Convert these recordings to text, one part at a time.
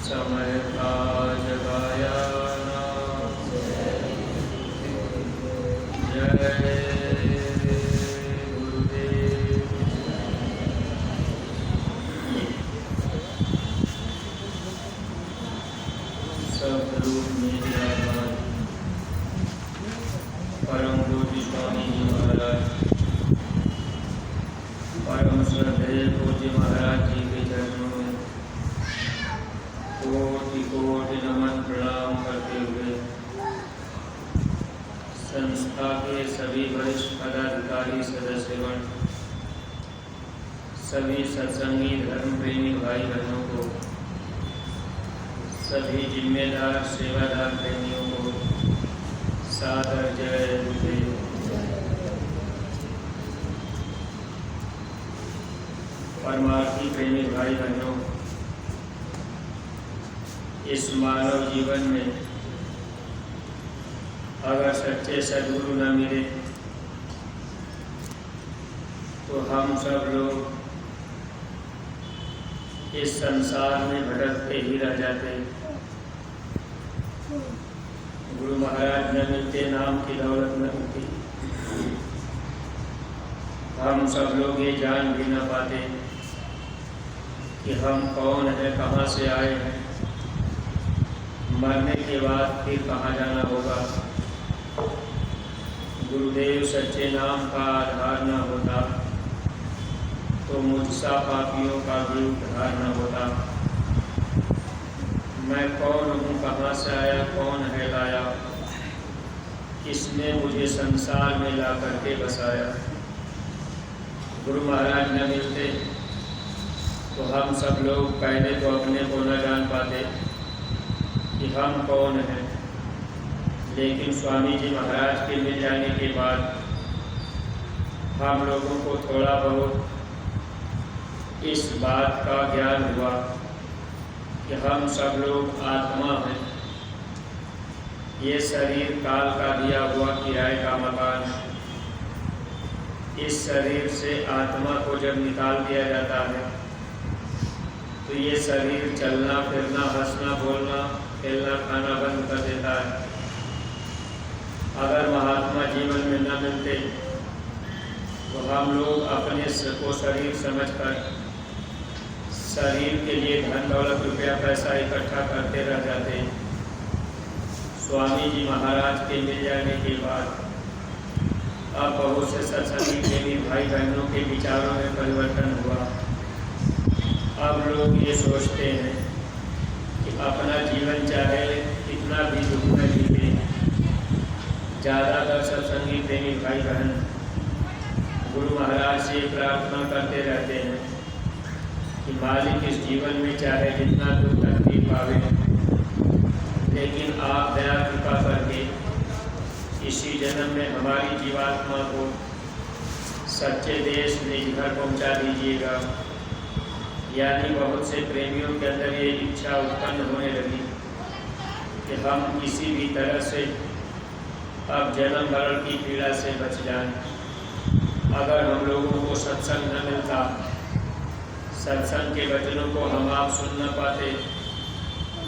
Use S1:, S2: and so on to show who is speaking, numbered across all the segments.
S1: समय काज गाया जय गुरुदेव। सब रूप में विराजमान परम पूज्य स्वामी जी महाराज, परम श्रद्धेय पूज्य महाराज जी के चरणों में कोटि कोटि नमन प्रणाम करते हुए संस्था के सभी वरिष्ठ पदाधिकारी सदस्यगण, सभी सत्संगी धर्म प्रेमी भाई बहनों को, सभी जिम्मेदार सेवादार प्रेमियों को सादर जय गुरुदेव। परमार्थी प्रेमी भाई बहनों, इस मानव जीवन में अगर सच्चे सद्गुरु न मिले तो हम सब लोग इस संसार में भटकते ही रह जाते। गुरु महाराज न मिलते, नाम की दौलत न मिलती, हम सब लोग ये जान भी न पाते कि हम कौन हैं, कहाँ से आए हैं, मरने के बाद फिर कहाँ जाना होगा। गुरुदेव सच्चे नाम का आधार न होता तो मुझसा पापियों का भी उद्धार न होता। मैं कौन हूँ, कहाँ से आया, कौन है लाया, किसने मुझे संसार में ला करके बसाया। गुरु महाराज न मिलते तो हम सब लोग पहले तो अपने को न जान पाते कि हम कौन हैं, लेकिन स्वामी जी महाराज के मिल जाने के बाद हम लोगों को थोड़ा बहुत इस बात का ज्ञान हुआ कि हम सब लोग आत्मा हैं। ये शरीर काल का दिया हुआ किराए का मकान है। इस शरीर से आत्मा को जब निकाल दिया जाता है तो ये शरीर चलना फिरना, हंसना बोलना, खेलना खाना बंद कर देता है। अगर महात्मा जीवन में न मिलते तो हम लोग अपने को शरीर समझकर शरीर के लिए धन दौलत रुपया पैसा इकट्ठा करते रह जाते। स्वामी जी महाराज के मिल जाने के बाद अब बहुत से सत्संगी प्रेमी भाई बहनों के विचारों में परिवर्तन हुआ। अब लोग ये सोचते हैं कि अपना जीवन चाहे कितना भी दुख में जीते। ज़्यादातर सत्संगी प्रेमी भाई बहन गुरु महाराज से प्रार्थना करते रहते हैं कि मालिक इस जीवन में चाहे जितना दुख तकलीफ आवे, लेकिन आप दया कृपा करके इसी जन्म में हमारी जीवात्मा को सच्चे देश निज घर पहुँचा दीजिएगा। यानी बहुत से प्रेमियों के अंदर ये इच्छा उत्पन्न होने लगी कि हम किसी भी तरह से अब जन्म मरण की पीड़ा से बच जाएं। अगर हम लोगों को सत्संग न मिलता, सत्संग के वचनों को हम आप सुन न पाते,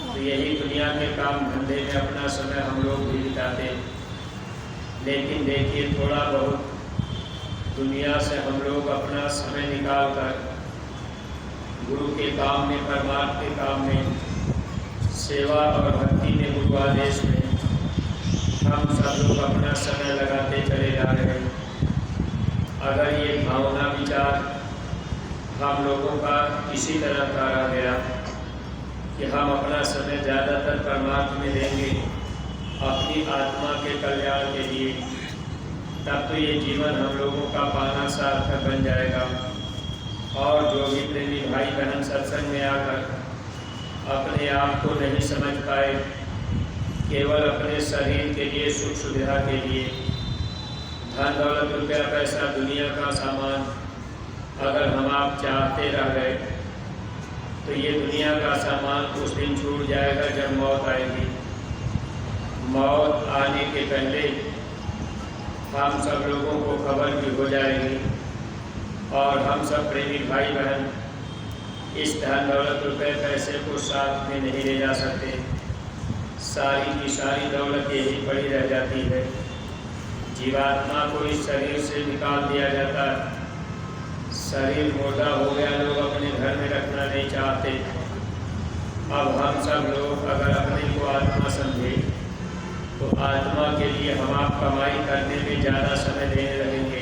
S1: तो यही दुनिया के काम धंधे में अपना समय हम लोग भी बिताते। लेकिन देखिए, थोड़ा बहुत दुनिया से हम लोग अपना समय निकाल कर गुरु के काम में, परमार्थ के काम में, सेवा और भक्ति में, गुरु आदेश में हम सब लोग अपना समय लगाते चले जा रहे हैं। अगर ये भावना विचार हम लोगों का इसी तरह का रह गया कि हम अपना समय ज़्यादातर परमार्थ में देंगे, अपनी आत्मा के कल्याण के लिए, तब तो ये जीवन हम लोगों का पाना सार्थक बन जाएगा। और जो भी प्रेमी भाई बहन सत्संग में आकर अपने आप को नहीं समझ पाए, केवल अपने शरीर के लिए, सुख सुविधा के लिए, धन दौलत रुपया पैसा दुनिया का सामान अगर हम आप चाहते रह गए तो ये दुनिया का सामान उस दिन छूट जाएगा जब मौत आएगी। मौत आने के पहले हम सब लोगों को खबर भी हो जाएगी और हम सब प्रेमी भाई बहन इस धन दौलत रुपए पैसे को साथ में नहीं ले जा सकते। सारी की सारी दौलत यही पड़ी रह जाती है। जीवात्मा को इस शरीर से निकाल दिया जाता है। शरीर मुर्दा हो गया, लोग अपने घर में रखना नहीं चाहते। अब हम सब लोग अगर अपने को आत्मा समझे तो आत्मा के लिए हम आप कमाई करने में ज़्यादा समय देने लगेंगे।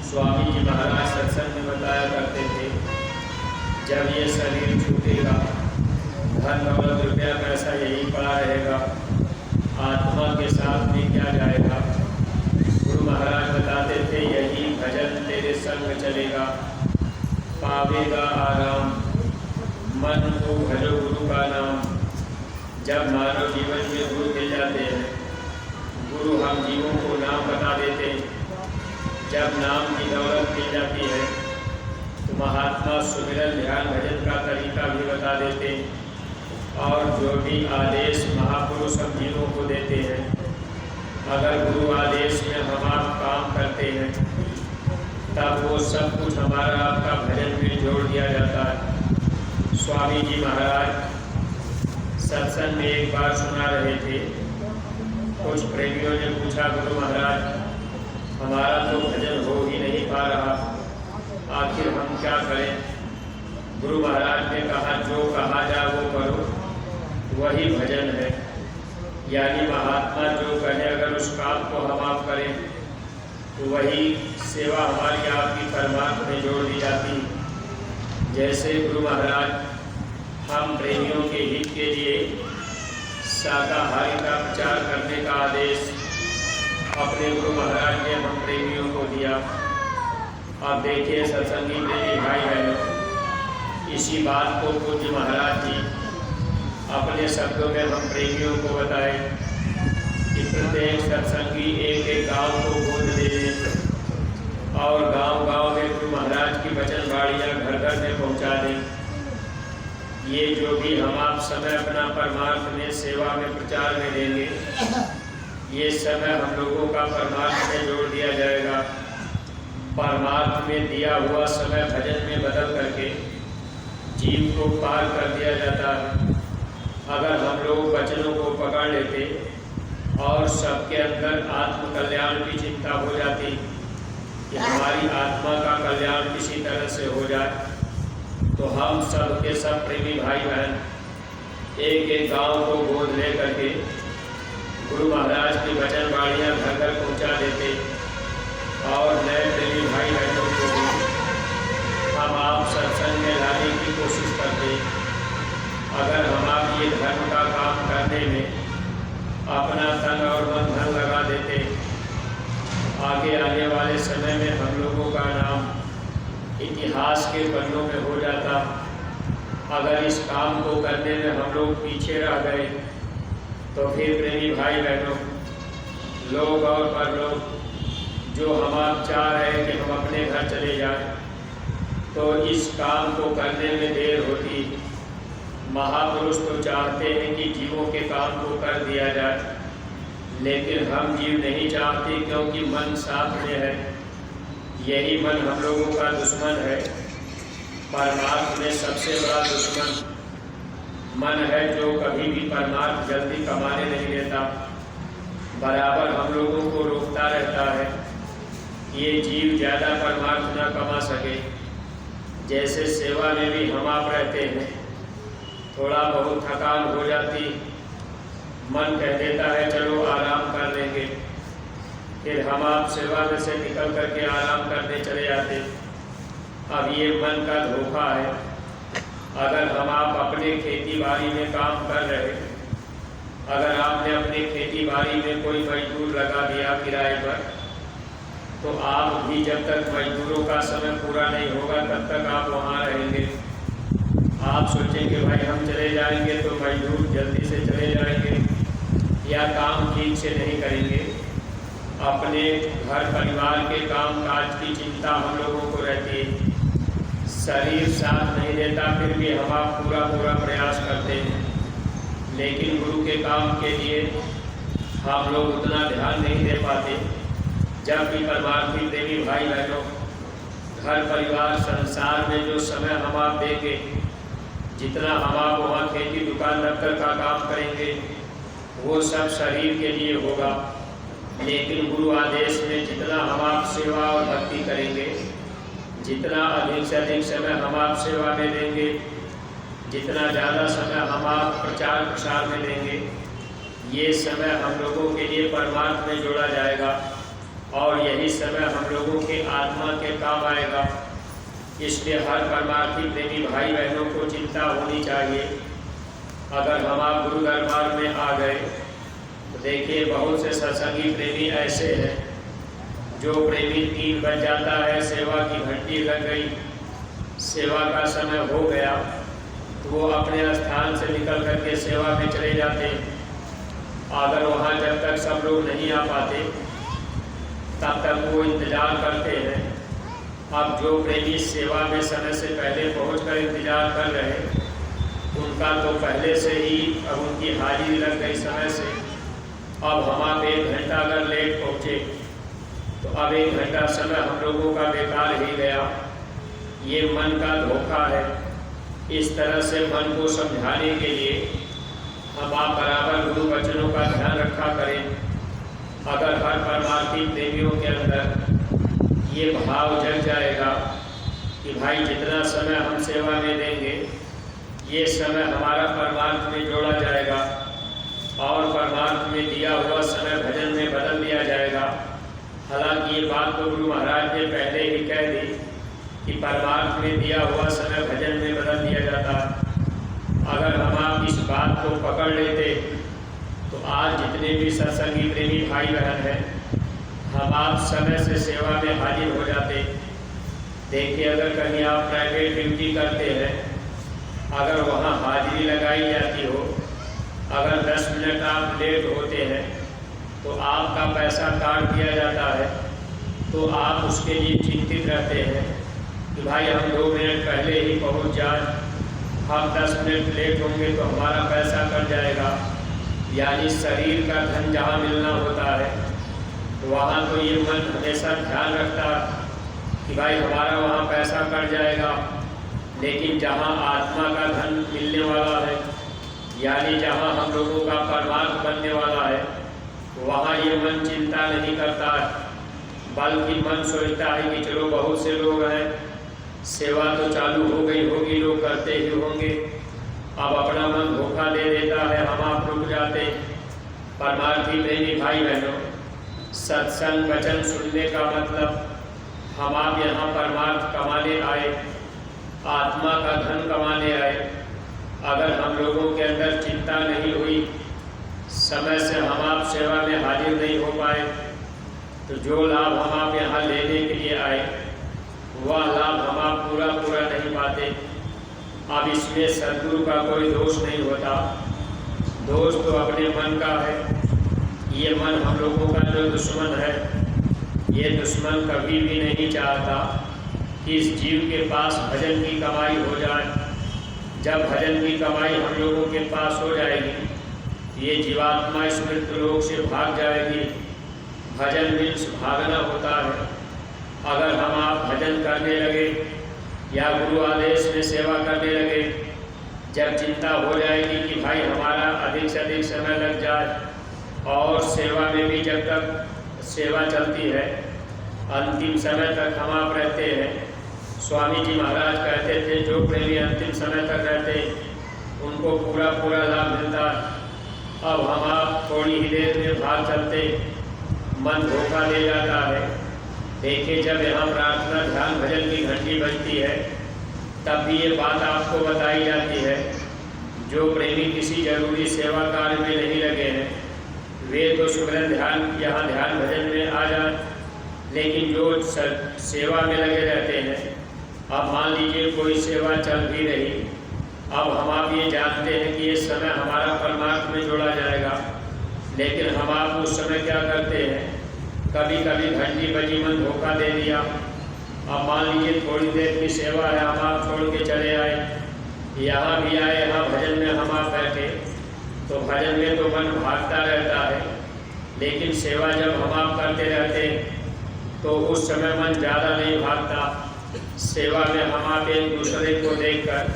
S1: स्वामी जी महाराज सत्संग में बताया करते थे, जब ये शरीर छूटेगा, धन दौलत रुपया पैसा यही पड़ा रहेगा, आत्मा के साथ में क्या जाएगा। गुरु महाराज बताते थे, यही भजन तेरे संग चलेगा, पावेगा आराम, मन को भजो गुरु का नाम। जब मानव जीवन में गुरु मिल जाते हैं, गुरु हम जीवों को नाम बता देते हैं। जब नाम की दौलत मिल जाती है तो महात्मा सुमिरन ध्यान भजन का तरीका भी बता देते हैं। और जो भी आदेश महापुरुष हम जीवों को देते हैं, अगर गुरु आदेश में हम आप काम करते हैं तब वो सब कुछ हमारा आपका भजन में जोड़ दिया जाता है। स्वामी जी महाराज सत्संग में एक बार सुना रहे थे, कुछ प्रेमियों ने पूछा, गुरु महाराज हमारा तो भजन हो ही नहीं पा रहा, आखिर हम क्या करें। गुरु महाराज ने कहा, जो कहा जाए वो करो, वही भजन है। यानी महात्मा जो कहे अगर उस काम को हम आप करें तो वही सेवा हमारी आपकी परमात्मा में जोड़ दी जाती। जैसे गुरु महाराज हम प्रेमियों के हित के लिए शाकाहारी का प्रचार करने का आदेश अपने गुरु महाराज ने हम प्रेमियों को दिया। अब देखिए सत्संगी प्रेमी भाई बहनों, इसी बात को पूज्य महाराज जी अपने शब्दों में हम प्रेमियों को बताए कि प्रत्येक सत्संगी एक एक गाँव को गोद ले लें और गांव-गांव में गुरु महाराज की वचन बाड़ियाँ घर घर में पहुँचा दें। ये जो भी हम आप समय अपना परमार्थ में सेवा में प्रचार में देंगे, ये समय हम लोगों का परमार्थ में जोड़ दिया जाएगा। परमार्थ में दिया हुआ समय भजन में बदल करके जीव को पार कर दिया जाता है। अगर हम लोग वचनों को पकड़ लेते और सबके अंदर आत्म कल्याण की चिंता हो जाती कि हमारी आत्मा का कल्याण किसी तरह से हो जाए, तो हम सब के सब प्रेमी भाई बहन एक एक गांव को गोद ले करके गुरु महाराज की वचन बाड़ियाँ घर घर पहुँचा देते और नए प्रेमी भाई बहनों को हम आप सत्संग में लाने की कोशिश करते। अगर हम आप ये धर्म का काम करने में अपना तन और मन धन लगा देते, आगे आने वाले समय में हम लोगों का नाम इतिहास के पन्नों में हो जाता। अगर इस काम को करने में हम लोग पीछे रह गए तो फिर प्रेमी भाई बहनों, लोग और परलोक जो हम आप चाह रहे हैं कि हम अपने घर चले जाएं, तो इस काम को करने में देर होती। महापुरुष तो चाहते हैं कि जीवों के काम को कर दिया जाए, लेकिन हम जीव नहीं चाहते क्योंकि मन साथ में है। यही मन हम लोगों का दुश्मन है। परमार्थ में सबसे बड़ा दुश्मन मन है, जो कभी भी परमार्थ जल्दी कमाने नहीं देता, बराबर हम लोगों को रोकता रहता है ये जीव ज़्यादा परमार्थ न कमा सके। जैसे सेवा में भी हम आप रहते हैं, थोड़ा बहुत थकान हो जाती, मन कह देता है चलो आराम कर लेंगे, फिर हम आप सेवा में से निकल करके आराम करने चले जाते। अब ये मन का धोखा है। अगर हम आप अपने खेती बाड़ी में काम कर रहे, अगर आपने अपने खेती बाड़ी में कोई मजदूर लगा दिया किराए पर, तो आप भी जब तक मजदूरों का समय पूरा नहीं होगा तब तक आप वहाँ रहेंगे। आप सोचेंगे भाई हम चले जाएंगे तो मजदूर जल्दी से चले जाएंगे या काम ठीक से नहीं करेंगे। अपने घर परिवार के काम काज की चिंता हम लोगों को रहती है। शरीर साथ नहीं देता, फिर भी हम आप पूरा प्रयास करते हैं, लेकिन गुरु के काम के लिए हम लोग उतना ध्यान नहीं दे पाते। जब भी परमार्थी प्रेमी भाई बहनों घर परिवार संसार में जो समय हम आप देंगे, जितना हम आप वहाँ खेती दुकान दफ्तर का काम करेंगे, वो सब शरीर के लिए होगा। लेकिन गुरु आदेश में जितना हम आप सेवा और भक्ति करेंगे, जितना अधिक से अधिक समय हम आप सेवा में देंगे, जितना ज़्यादा समय हम आप प्रचार प्रसार में देंगे, ये समय हम लोगों के लिए परमार्थ में जोड़ा जाएगा और यही समय हम लोगों के आत्मा के काम आएगा। इसलिए हर परमार्थी प्रेमी भाई बहनों को चिंता होनी चाहिए। अगर हम आप गुरु दरबार में आ गए तो देखिए, बहुत से सत्संगी प्रेमी ऐसे हैं जो प्रेमी 3 बज जाता है, सेवा की घंटी लग गई, सेवा का समय हो गया, तो वो अपने स्थान से निकल करके सेवा में चले जाते। अगर वहाँ जब तक सब लोग नहीं आ पाते तब तक वो इंतज़ार करते हैं। अब जो प्रेमी सेवा में समय से पहले पहुंचकर इंतज़ार कर रहे, उनका तो पहले से ही अब उनकी हाजिरी लग गई समय से। अब हम आप 1 घंटा अगर लेट पहुँचे तो अब 1 घंटा समय हम लोगों का बेकार ही गया। ये मन का धोखा है। इस तरह से मन को समझाने के लिए हम आप बराबर गुरु वचनों का ध्यान रखा करें। अगर हर परमार्थी प्रेमियों के अंदर ये भाव जग जाएगा कि भाई जितना समय हम सेवा में देंगे, ये समय हमारा परमार्थ में जोड़ा जाएगा और परमार्थ में दिया हुआ समय भजन में बदल दिया जाएगा। हालांकि ये बात तो गुरु महाराज ने पहले ही कह दी कि परमार्थ में दिया हुआ समय भजन में बदल दिया जाता है। अगर हम आप इस बात को पकड़ लेते तो आज जितने भी सत्संगी प्रेमी भाई बहन हैं, हम आप समय से सेवा में हाजिर हो जाते। देखिए, अगर कहीं आप प्राइवेट ड्यूटी करते हैं, अगर वहाँ हाजिरी लगाई जाती हो, अगर 10 मिनट आप लेट होते हैं तो आपका पैसा काट दिया जाता है, तो आप उसके लिए चिंतित रहते हैं कि भाई हम 2 मिनट पहले ही पहुँच जाए, हम 10 मिनट लेट होंगे तो हमारा पैसा कट जाएगा। यानी शरीर का धन जहाँ मिलना होता है वहाँ तो ये मन हमेशा ध्यान रखता कि भाई हमारा वहाँ पैसा कट जाएगा। लेकिन जहाँ आत्मा का धन मिलने वाला है, यानी जहाँ हम लोगों का परमार्थ बनने वाला है, वहाँ ये मन चिंता नहीं करता है, बल्कि मन सोचता है कि चलो बहुत से लोग हैं, सेवा तो चालू हो गई होगी, लोग करते ही होंगे। अब अपना मन धोखा दे देता है, हम आप रुक जाते। परमार्थी प्रेमी भाई बहनों, सत्संग वचन सुनने का मतलब हम आप यहाँ परमार्थ कमाने आए, आत्मा का धन कमाने आए। अगर हम लोगों के अंदर चिंता नहीं हुई, समय से हम आप सेवा में हाजिर नहीं हो पाए, तो जो लाभ हम आप यहाँ लेने के लिए आए वह लाभ हम आप पूरा नहीं पाते। अब इसमें सद्गुरु का कोई दोष नहीं होता, दोष तो अपने मन का है। ये मन हम लोगों का जो दुश्मन है, ये दुश्मन कभी भी नहीं चाहता कि इस जीव के पास भजन की कमाई हो जाए। जब भजन की कमाई हम लोगों के पास हो जाएगी, ये जीवात्मा इस मृत्यु लोक से भाग जाएगी। भजन मीन्स भागना होता है। अगर हम आप भजन करने लगे या गुरु आदेश में सेवा करने लगे, जब चिंता हो जाएगी कि भाई हमारा अधिक से अधिक समय लग जाए, और सेवा में भी जब तक सेवा चलती है अंतिम समय तक हम आप रहते हैं। स्वामी जी महाराज कहते थे जो प्रेमी अंतिम समय तक रहते उनको पूरा लाभ मिलता। अब हम आप थोड़ी ही देर में भाग चलते, मन धोखा दे जाता है। देखिए, जब यहाँ प्रार्थना ध्यान भजन की घंटी बजती है तब भी ये बात आपको बताई जाती है, जो प्रेमी किसी जरूरी सेवा कार्य में नहीं लगे हैं वे तो सुमिरन ध्यान यहाँ ध्यान भजन में आ जाए। लेकिन जो सेवा में लगे रहते हैं, अब मान लीजिए कोई सेवा चल भी रही, अब हम आप ये जानते हैं कि ये समय हमारा परमार्थ में जोड़ा जाएगा, लेकिन हम आप उस समय क्या करते हैं, कभी कभी घंटी बजी मन धोखा दे दिया। अब मान लीजिए थोड़ी देर की सेवा है, हम आप छोड़ के चले आए, यहाँ भी आए, यहाँ भजन में हम आप बैठे, तो भजन में तो मन भागता रहता है। लेकिन सेवा जब हम आप करते रहते तो उस समय मन ज़्यादा नहीं भागता, सेवा में हम आप एक दूसरे को देखकर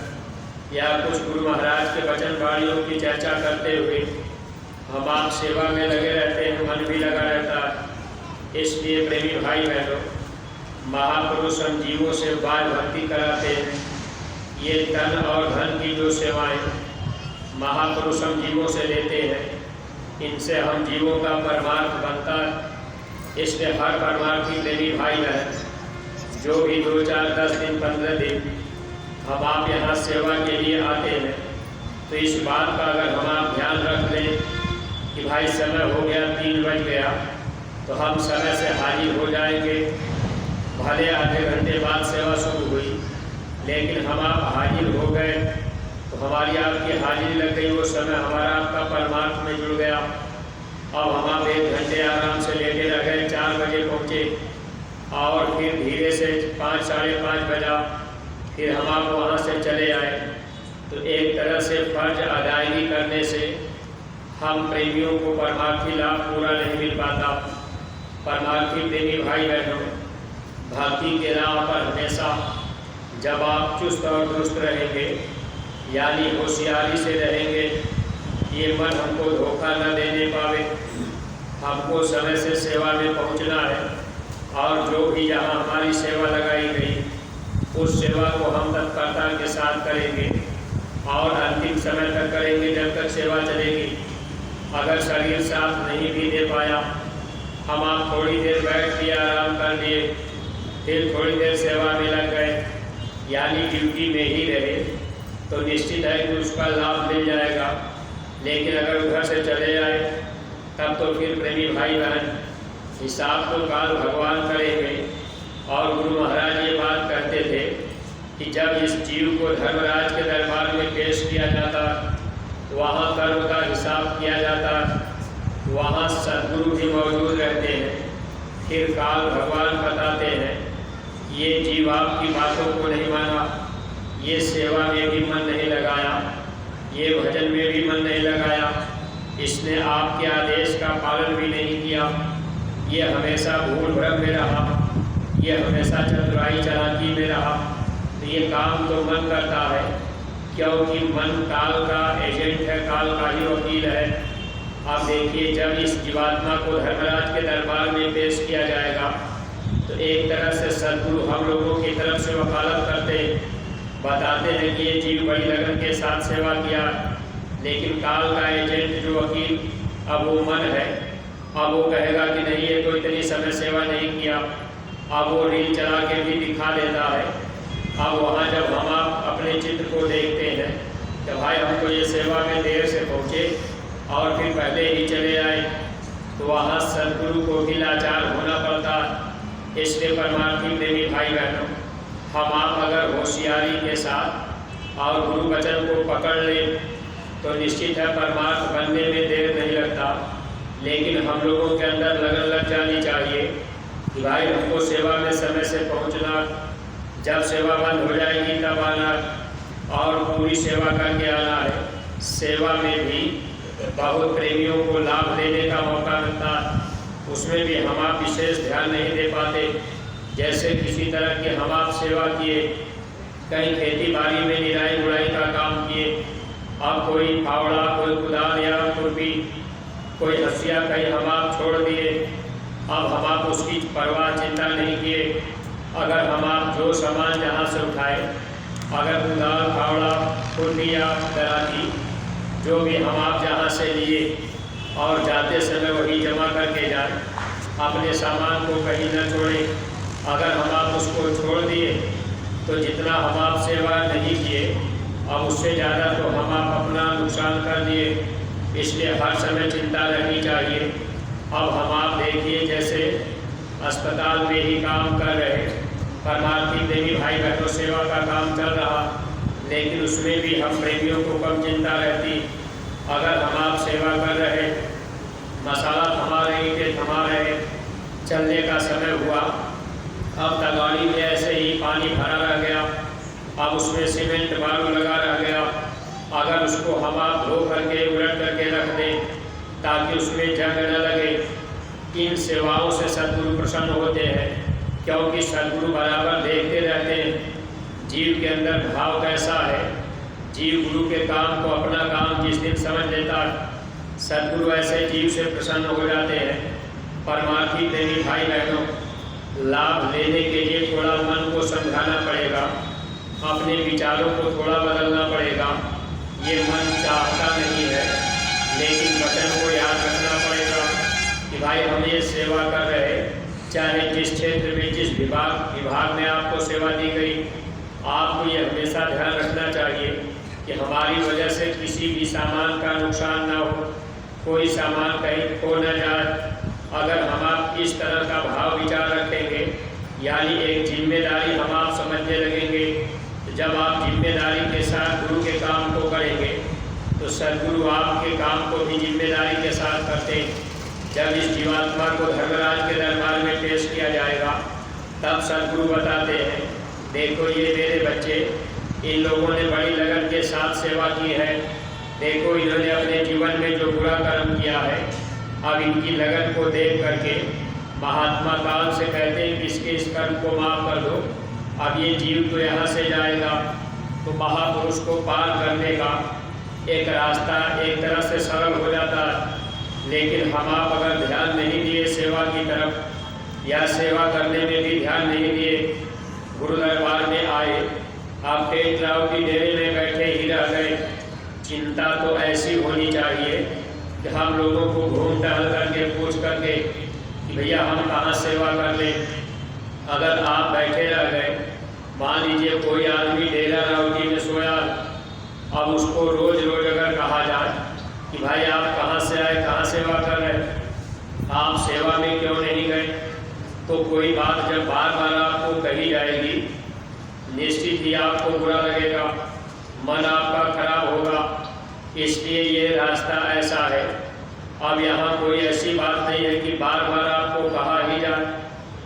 S1: या कुछ गुरु महाराज के वचन वाणियों की चर्चा करते हुए हम आप सेवा में लगे रहते हैं, मन भी लगा रहता है। इसलिए प्रेमी भाई बहनों, महापुरुष हम जीवों से बाल भक्ति कराते हैं। ये तन और धन की जो सेवाएं महापुरुष हम जीवों से लेते हैं, इनसे हम जीवों का परमार्थ बनता है। इसलिए हर परमार्थी प्रेमी भाई बहन जो भी 2, 4, 10 दिन 15 दिन हम आप यहाँ सेवा के लिए आते हैं, तो इस बात का अगर हम आप ध्यान रख लें कि भाई समय हो गया, 3 बज गया, तो हम समय से हाजिर हो जाएंगे। भले आधे घंटे बाद सेवा शुरू हुई, लेकिन हम आप हाजिर हो गए तो हमारी आपकी हाजिरी लग गई, वो समय हमारा आपका परमार्थ में जुड़ गया। अब हम आप 1 घंटे आराम से लेटे रह गए, 4 बजे पहुँचे और फिर धीरे से 5, साढ़े 5 बजा, फिर हम आप वहाँ से चले आए। तो एक तरह से फर्ज अदायगी करने से हम प्रेमियों को परमार्थी लाभ पूरा नहीं मिल पाता। परमार्थी प्रेमी भाई बहनों, भक्ति के राह पर हमेशा जब आप चुस्त और दुरुस्त रहेंगे, यानी होशियारी से रहेंगे, ये मन हमको धोखा न देने पावे। हमको समय से सेवा में पहुंचना है और जो भी यहाँ हमारी सेवा लगाई गई उस सेवा को हम तत्परता के साथ करेंगे और अंतिम समय तक करेंगे जब तक सेवा चलेगी। अगर शरीर साथ नहीं भी दे पाया, हम आप थोड़ी देर बैठ दिए, आराम कर लिए, फिर थोड़ी देर सेवा में लग गए, यानी ड्यूटी में ही रहे, तो निश्चित है कि उसका लाभ मिल जाएगा। लेकिन अगर उधर से चले आए तब तो फिर प्रेमी भाई बहन हिसाब तो काल भगवान करेंगे। और गुरु महाराज ये बात कहते थे कि जब इस जीव को धर्मराज के दरबार में पेश किया जाता, वहाँ कर्म का हिसाब किया जाता, वहाँ सद्गुरु भी मौजूद रहते हैं। फिर काल भगवान बताते हैं, ये जीव आपकी बातों को नहीं माना, ये सेवा में भी मन नहीं लगाया, ये भजन में भी मन नहीं लगाया, इसने आपके आदेश का पालन भी नहीं किया, ये हमेशा भूल भ्रम में रहा, ये हमेशा चतुराई चालाकी में रहा। तो ये काम तो मन करता है, क्योंकि मन काल का एजेंट है, काल का ही वकील है। आप देखिए, जब इस जीवात्मा को धर्मराज के दरबार में पेश किया जाएगा तो एक तरह से सद्गुरु हम लोगों की तरफ से वकालत करते, बताते हैं कि ये जीव बड़ी लगन के साथ सेवा किया, लेकिन काल का एजेंट जो वकील अब वो मन है, अब वो कहेगा कि नहीं, ये तो इतनी समय सेवा नहीं किया। अब वो रील चला के भी दिखा देता है। अब वहाँ जब हम आप अपने चित्र को देखते हैं कि भाई हम तो ये सेवा में देर से पहुँचे और फिर पहले ही चले आए, तो वहाँ सद्गुरु को भी लाचार होना पड़ता। इसलिए परमार्थी प्रेमी भाई बहनों, हम आप अगर होशियारी के साथ और गुरु वचन को पकड़ लें तो निश्चित है परमार्थ बनने में देर नहीं लगता। लेकिन हम लोगों के अंदर लगन लग जानी चाहिए कि भाई हमको सेवा में समय से पहुंचना, जब सेवा बंद हो जाएगी तब आना और पूरी सेवा करके आना है। सेवा में भी बहुत प्रेमियों को लाभ लेने का मौका मिलता, उसमें भी हम आप विशेष ध्यान नहीं दे पाते। जैसे किसी तरह के हम आप सेवा किए, कहीं खेती बाड़ी में निराई गुड़ाई का काम किए, अब कोई फावड़ा, कोई कुदाल या खुरपी, कोई हंसिया कहीं हम आप छोड़ दिए, अब हम आप उसकी परवाह चिंता नहीं किए। अगर हम आप जो सामान जहाँ से उठाए, अगर कुदाल, फावड़ा, खुरपी या दराती, जो भी हम आप जहाँ से लिए और जाते समय वही जमा करके जाए, अपने सामान को कहीं न छोड़े। अगर हम आप उसको छोड़ दिए तो जितना हम आप सेवा नहीं किए, अब उससे ज़्यादा तो हम आप अपना नुकसान कर दिए। इसलिए हर समय चिंता रहनी चाहिए। अब हम आप देखिए, जैसे अस्पताल में ही काम कर रहे परमार्थी प्रेमी भाई बहनों, सेवा का काम चल रहा, लेकिन उसमें भी हम प्रेमियों को कम चिंता रहती। अगर हम आप सेवा कर रहे, मसाला थमा रहे, ईंटें थमा रहे, चलने का समय हुआ, अब तगाड़ी में ऐसे ही पानी भरा रह गया, अब उसमें सीमेंट बालू लगा रह गया, अगर उसको हम आप धो करके उलट करके रख दें ताकि उसमें जंग न लगे। इन सेवाओं से सद्गुरु प्रसन्न होते हैं क्योंकि सदगुरु बराबर देखते रहते हैं जीव के अंदर भाव कैसा है। जीव गुरु के काम को अपना काम जिस दिन समझ लेता है, सदगुरु ऐसे जीव से प्रसन्न हो जाते हैं। परमार्थी प्रेमी भाई बहनों, लाभ लेने के लिए थोड़ा मन को समझाना पड़ेगा, अपने विचारों को थोड़ा बदलना पड़ेगा। ये मन चाहता नहीं है, लेकिन वचन को याद रखना पड़ेगा कि भाई हम ये सेवा कर रहे, चाहे जिस क्षेत्र में जिस विभाग में आपको सेवा दी गई, आपको ये हमेशा ध्यान रखना चाहिए कि हमारी वजह से किसी भी सामान का नुकसान ना हो, कोई सामान कहीं खो न जाए। अगर हम आप इस तरह का भाव विचार रखेंगे, यानी एक जिम्मेदारी हम आप समझने लगेंगे, तो जब आप जिम्मेदारी के साथ गुरु के काम को करेंगे तो सदगुरु आपके काम को भी जिम्मेदारी के साथ करते हैं। जब इस जीवात्मा को धर्मराज के दरबार में पेश किया जाएगा, तब सदगुरु बताते हैं, देखो ये मेरे बच्चे, इन लोगों ने बड़ी लगन के साथ सेवा की है। देखो इन्होंने अपने जीवन में जो बुरा कर्म किया है, अब इनकी लगन को देख करके महात्मा काल से कहते हैं कि इसके इस कर्म को माफ़ कर दो। अब ये जीव तो यहाँ से जाएगा, तो महापुरुष को पार करने का एक रास्ता एक तरह से सरल हो जाता है। लेकिन हम आप अगर ध्यान नहीं दिए सेवा की तरफ, या सेवा करने में भी ध्यान नहीं दिए, गुरु दरबार में आए, आप टेंट राव की डेरे में बैठे ही रह गए, चिंता तो ऐसी होनी चाहिए कि हम लोगों को घूम टहल करके पूछ करके कि भैया हम कहाँ सेवा कर लें। अगर आप बैठे रह गए, मान लीजिए कोई आदमी डेरा रावटी में सोया, अब उसको रोज़ रोज़ अगर कहा जाए कि भाई आप कहाँ से आए, कहाँ सेवा कर रहे, आप सेवा में क्यों नहीं गए, तो कोई बात जब बार बार आपको कही जाएगी, निश्चित ही आपको बुरा लगेगा, मन आपका खराब होगा। इसलिए ये रास्ता ऐसा है। अब यहाँ कोई ऐसी बात नहीं है कि बार बार आपको कहा ही जाए,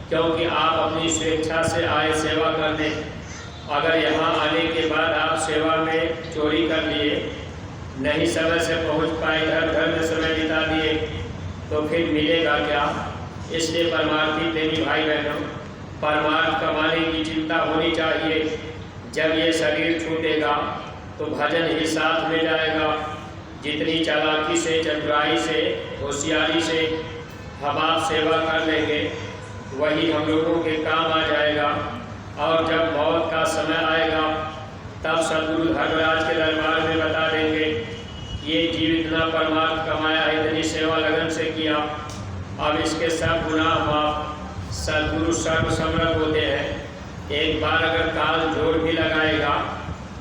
S1: क्योंकि आप अपनी स्वेच्छा से आए सेवा करने। अगर यहाँ आने के बाद आप सेवा में चोरी कर लिए, नहीं समय से पहुँच पाए, घर में समय बिता दिए, तो फिर मिलेगा क्या। इसलिए परमार्थी प्रेमी भाई बहनों, परमार्थ कमाने की चिंता होनी चाहिए। जब ये शरीर छूटेगा तो भजन ही साथ में जाएगा। जितनी चालाकी से, चतुराई से, होशियारी से हम आप सेवा कर लेंगे, वही हम लोगों के काम आ जाएगा। और जब मौत का समय आएगा, तब सदगुरु धर्मराज के दरबार में बता देंगे, ये जीव इतना परमार्थ कमाया है, इतनी सेवा लगन से किया, अब इसके सब गुनाह माफ। सदगुरु सर्व समर्थ होते हैं। एक बार अगर काल जोर भी लगाएगा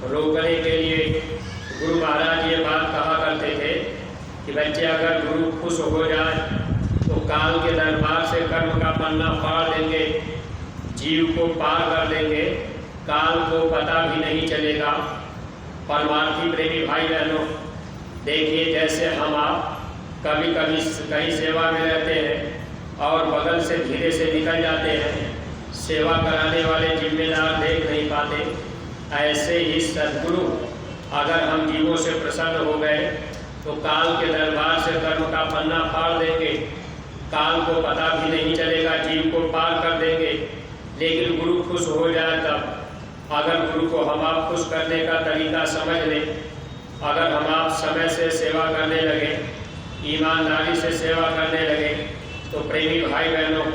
S1: रोकने के लिए, गुरु महाराज ये बात कहा करते थे कि बच्चे अगर गुरु खुश हो जाए तो काल के दरबार से कर्म का पन्ना फाड़ देंगे, जीव को पार कर देंगे, काल को पता भी नहीं चलेगा। परमार्थी प्रेमी भाई बहनों, देखिए जैसे हम आप कभी कभी कहीं सेवा में रहते हैं और बगल से धीरे से निकल जाते हैं, सेवा कराने वाले जिम्मेदार देख नहीं पाते, ऐसे ही सदगुरु अगर हम जीवों से प्रसन्न हो गए तो काल के दरबार से कर्म का पन्ना फाड़ देंगे, काल को पता भी नहीं चलेगा, जीव को पार कर देंगे। लेकिन गुरु खुश हो जाए तब, अगर गुरु को हम आप खुश करने का तरीका समझ लें, अगर हम आप समय से सेवा करने लगे, ईमानदारी से सेवा करने लगे, तो प्रेमी भाई बहनों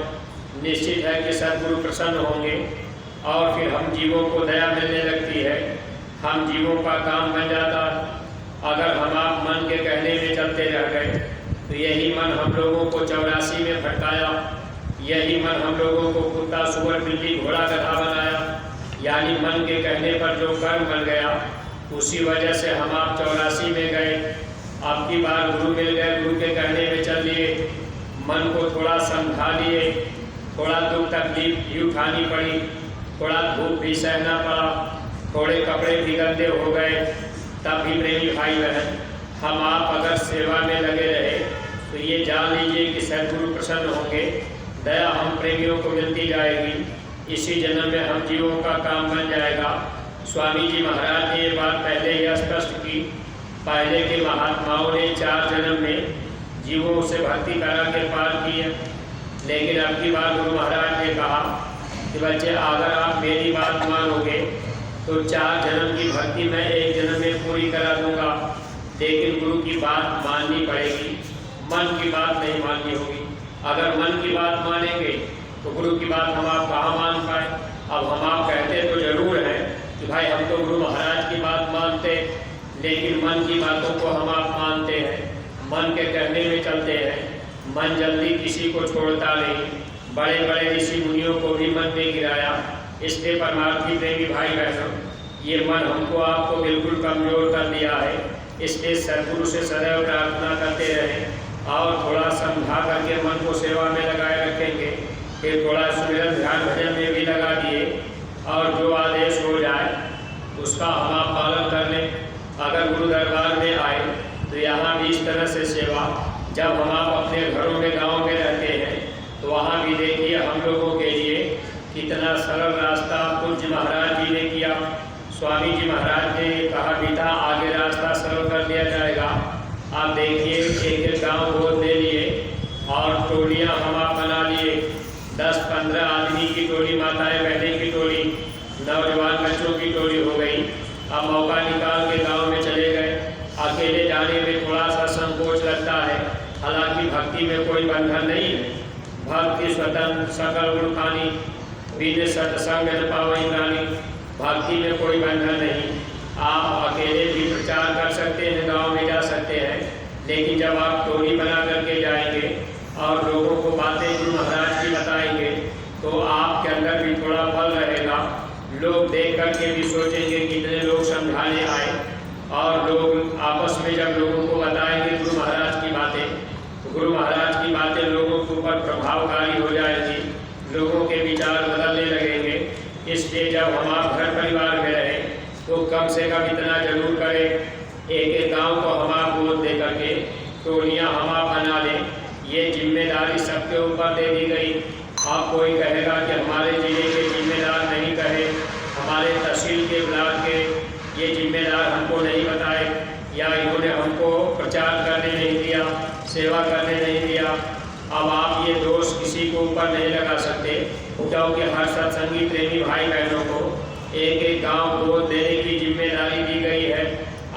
S1: निश्चित है कि सदगुरु प्रसन्न होंगे और फिर हम जीवों को दया मिलने लगती है, हम जीवों का काम बन जाता। अगर हम आप मन के कहने में चलते रह गए तो यही मन हम लोगों को 84 में भटकाया, यही मन हम लोगों को कुत्ता, सुअर, बिल्ली, घोड़ा, गधा बनाया। यानी मन के कहने पर जो कर्म बन गया, उसी वजह से हम आप 84 में गए। अब की बार गुरु मिल गए, गुरु के कहने में चल लिए, मन को थोड़ा समझा लिए, थोड़ा दुख तकलीफ भी उठानी पड़ी, थोड़ा धूप भी सहना पड़ा, थोड़े कपड़े भी गंदे हो गए, तब भी प्रेमी भाई बहन हम आप अगर सेवा में लगे रहे तो ये जान लीजिए कि सदगुरु प्रसन्न होंगे, दया हम प्रेमियों को मिलती जाएगी, इसी जन्म में हम जीवों का काम बन जाएगा। स्वामी जी महाराज ने ये बात पहले ही स्पष्ट की, पहले के महात्माओं ने 4 जन्म में जीवों से भक्ति करा के पार की है, लेकिन अब की बार गुरु महाराज ने कहा कि बच्चे अगर आप मेरी बात मानोगे तो 4 जन्म की भक्ति मैं 1 जन्म में पूरी करा दूंगा, लेकिन गुरु की बात माननी पड़ेगी, मन की बात नहीं माननी होगी। अगर मन की बात मानेंगे तो गुरु की बात हम आप कहाँ मान पाए। अब हम आप कहते तो जरूर है कि भाई हम तो गुरु महाराज की बात मानते, लेकिन मन की बातों को हम आप मानते हैं, मन के कहने में चलते हैं। मन जल्दी किसी को छोड़ता नहीं, बड़े बड़े ऋषि मुनियों को भी मन में गिराया। इसलिए परमार्थी प्रेमी भाई बहनों, ये मन हमको आपको बिल्कुल कमजोर कर दिया है। इसलिए सद्गुरु से सदैव प्रार्थना करते रहें और थोड़ा समझा करके मन को सेवा में लगाए रखेंगे। फिर थोड़ा सुमिरन ध्यान भजन में भी लगा दिए और जो आदेश हो जाए उसका हम आप पालन कर लें। अगर गुरु दरबार में आए तो यहाँ भी इस तरह से सेवा, जब हम आप अपने घरों में गाँव में रहते हैं तो वहाँ भी देखिए हम लोगों के लिए कितना सरल रास्ता पूज्य महाराज जी ने किया। स्वामी जी महाराज ने कहा बेटा आगे रास्ता सरल कर दिया जाएगा। आप देखिए एक एक गाँव गोद ले लिए और टोलियाँ हम आप बना लिए, 10-15 आदमी की टोली, माताएं बहनें की टोली, नौजवान बच्चों की टोली हो गई। अब मौका निकाल के गांव में चले गए। अकेले जाने में थोड़ा सा संकोच लगता है, हालांकि भक्ति में कोई बंधन नहीं है। भक्ति स्वतंत्र सकल गुण खानी, बिन सत्संग न पावई प्राणी। भक्ति में कोई बंधन नहीं, आप अकेले भी प्रचार कर सकते हैं, गांव में जा सकते हैं, लेकिन जब आप टोली बना करके जाएंगे और लोगों को बातें गुरु महाराज की बताएंगे तो आपके अंदर भी थोड़ा बल रहेगा। लोग देख करके भी सोचेंगे कितने लोग समझाने आए, और लोग आपस में जब लोगों को बताएंगे गुरु महाराज की बातें, तो गुरु महाराज की बातें लोगों के ऊपर प्रभावकारी हो जाएगी, लोगों के विचार बदलने लगेंगे। इसलिए जब हम आप घर परिवार में रहें तो कम से कम इतना जरूर करें, एक एक गाँव को हम आप गोद दे करके टोलियाँ हम आप बना लें। ये जिम्मेदारी सबके ऊपर दे दी गई। अब कोई कहेगा कि हमारे जिले के जिम्मेदार नहीं कहे, हमारे तहसील के ब्लॉक के ये जिम्मेदार हमको नहीं बताए, या इन्होंने हमको प्रचार करने नहीं दिया, सेवा करने नहीं दिया। अब आप ये दोष किसी को ऊपर नहीं लगा सकते, क्योंकि हर सत्संगी प्रेमी भाई बहनों को एक एक गांव गोद देने की जिम्मेदारी दी गई है।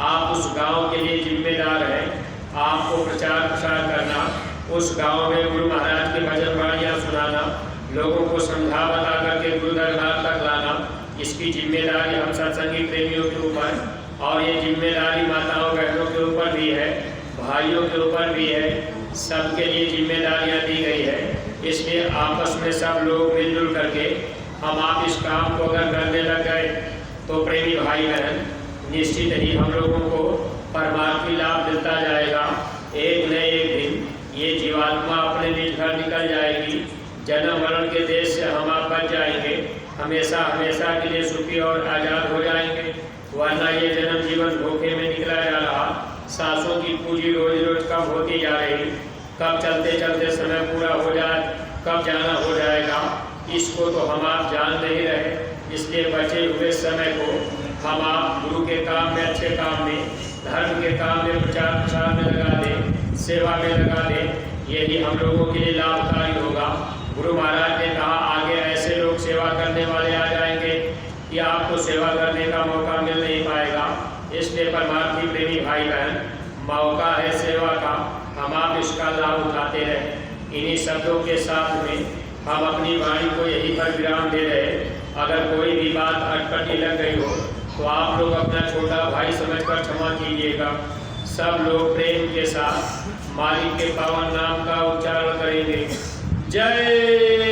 S1: आप उस गांव के लिए जिम्मेदार हैं, आपको प्रचार प्रसार करना, उस गांव में गुरु महाराज के भजन वाणियाँ सुनाना, लोगों को समझा बता करके गुरु दरबार तक लाना, इसकी जिम्मेदारी हम सत्संगी प्रेमियों के ऊपर, और ये जिम्मेदारी माताओं बहनों के ऊपर भी है, भाइयों के ऊपर भी है, सबके लिए जिम्मेदारियाँ दी गई है। इसलिए आपस में सब लोग मिलजुल करके हम आप इस काम को अगर करने लग गए तो प्रेमी भाई बहन निश्चित ही हम लोगों को परमार्थी लाभ मिलता जाएगा। एक न एक दिन ये जीवात्मा अपने निज घर निकल जाएगी, जन्म मरण के देश से हम आप बच जाएंगे, हमेशा हमेशा के लिए सुखी और आज़ाद हो जाएंगे। वरना ये जन्म जीवन धोखे में निकला जा रहा, सांसों की पूंजी रोज रोज कम होती जा रही, कब चलते चलते समय पूरा हो जाए, कब जाना हो जाएगा, इसको तो हम आप जान नहीं रहे। इसलिए बचे हुए समय को हम आप गुरु के काम में, अच्छे काम में, धर्म के काम में, प्रचार प्रसार में लगा दें, सेवा में लगा दें। यही हम लोगों के लिए लाभकारी होगा। गुरु महाराज ने कहा आगे ऐसे लोग सेवा करने वाले आ जाएंगे कि आपको सेवा करने का मौका मिल नहीं पाएगा। इसलिए परमार्थी प्रेमी भाई बहन, मौका है सेवा का, हम आप इसका लाभ उठाते रहें। इन्हीं शब्दों के साथ में हम अपनी वाणी को यहीं पर विराम दे रहे। अगर कोई भी बात अटपटी लग गई हो तो आप लोग अपना छोटा भाई समझकर क्षमा कीजिएगा। सब लोग प्रेम के साथ मालिक के पावन नाम का उच्चारण करेंगे। जय